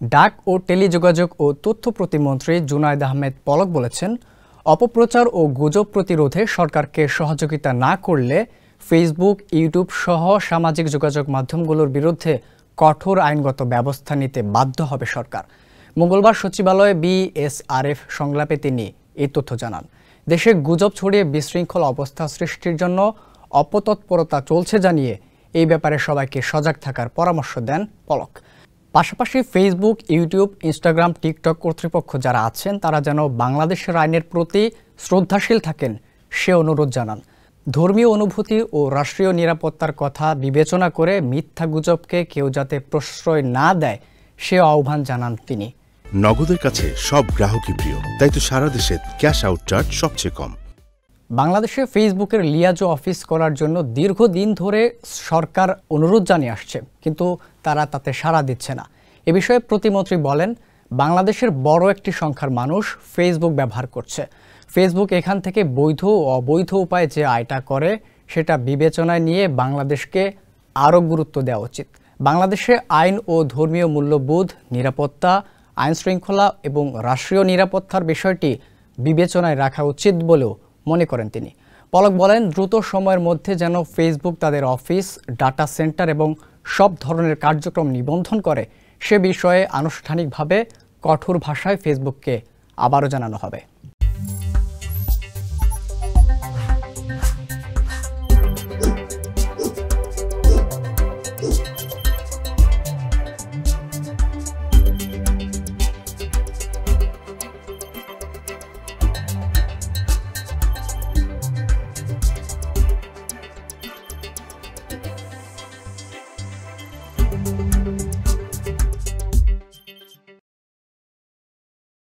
ডাক ও টেলিযোগাযোগ ও তথ্য প্রতিমন্ত্রী জুনায়েদ আহমেদ পলক বলেছেন, অপপ্রচার ও গুজব প্রতিরোধে সরকারকে সহযোগিতা না করলে ফেসবুক, ইউটিউব সহ সামাজিক যোগাযোগ মাধ্যমগুলোর বিরুদ্ধে কঠোর আইনগত ব্যবস্থা নিতে বাধ্য হবে সরকার। মঙ্গলবার সচিবালয়ে বিএসআরএফ সংলাপে তিনি এই তথ্য জানান। দেশে গুজব ছড়িয়ে বিশৃঙ্খল অবস্থা সৃষ্টির জন্য অপতৎপরতা চলছে জানিয়ে এই ব্যাপারে সবাইকে সজাগ থাকার পরামর্শ দেন পলক। পাশাপাশি ফেসবুক, ইউটিউব, ইনস্টাগ্রাম, টিকটক কর্তৃপক্ষ যারা আছেন তারা যেন বাংলাদেশের আইনের প্রতি শ্রদ্ধাশীল থাকেন সে অনুরোধ জানান। ধর্মীয় অনুভূতি ও রাষ্ট্রীয় নিরাপত্তার কথা বিবেচনা করে মিথ্যা গুজবকে কেউ যাতে প্রশ্রয় না দেয় সে আহ্বান জানান তিনি। নগদের কাছে সব গ্রাহকই প্রিয়, তাই তো সারা দেশে ক্যাশ আউট চার্জ সবচেয়ে কম। বাংলাদেশে ফেসবুকের লিয়াজো অফিস করার জন্য দীর্ঘদিন ধরে সরকার অনুরোধ জানিয়ে আসছে, কিন্তু তারা তাতে সাড়া দিচ্ছে না। এ বিষয়ে প্রতিমন্ত্রী বলেন, বাংলাদেশের বড় একটি সংখ্যার মানুষ ফেসবুক ব্যবহার করছে। ফেসবুক এখান থেকে বৈধ ও অবৈধ উপায়ে যে আয়টা করে সেটা বিবেচনায় নিয়ে বাংলাদেশকে আরও গুরুত্ব দেওয়া উচিত। বাংলাদেশে আইন ও ধর্মীয় মূল্যবোধ, নিরাপত্তা, আইন শৃঙ্খলা এবং রাষ্ট্রীয় নিরাপত্তার বিষয়টি বিবেচনায় রাখা উচিত বলেও মনে করেন তিনি। পলক বলেন, দ্রুত সময়ের মধ্যে যেন ফেসবুক তাদের অফিস, ডাটা সেন্টার এবং সব ধরনের কার্যক্রম নিবন্ধন করে সে বিষয়ে আনুষ্ঠানিকভাবে কঠোর ভাষায় ফেসবুককে আবারও জানানো হবে।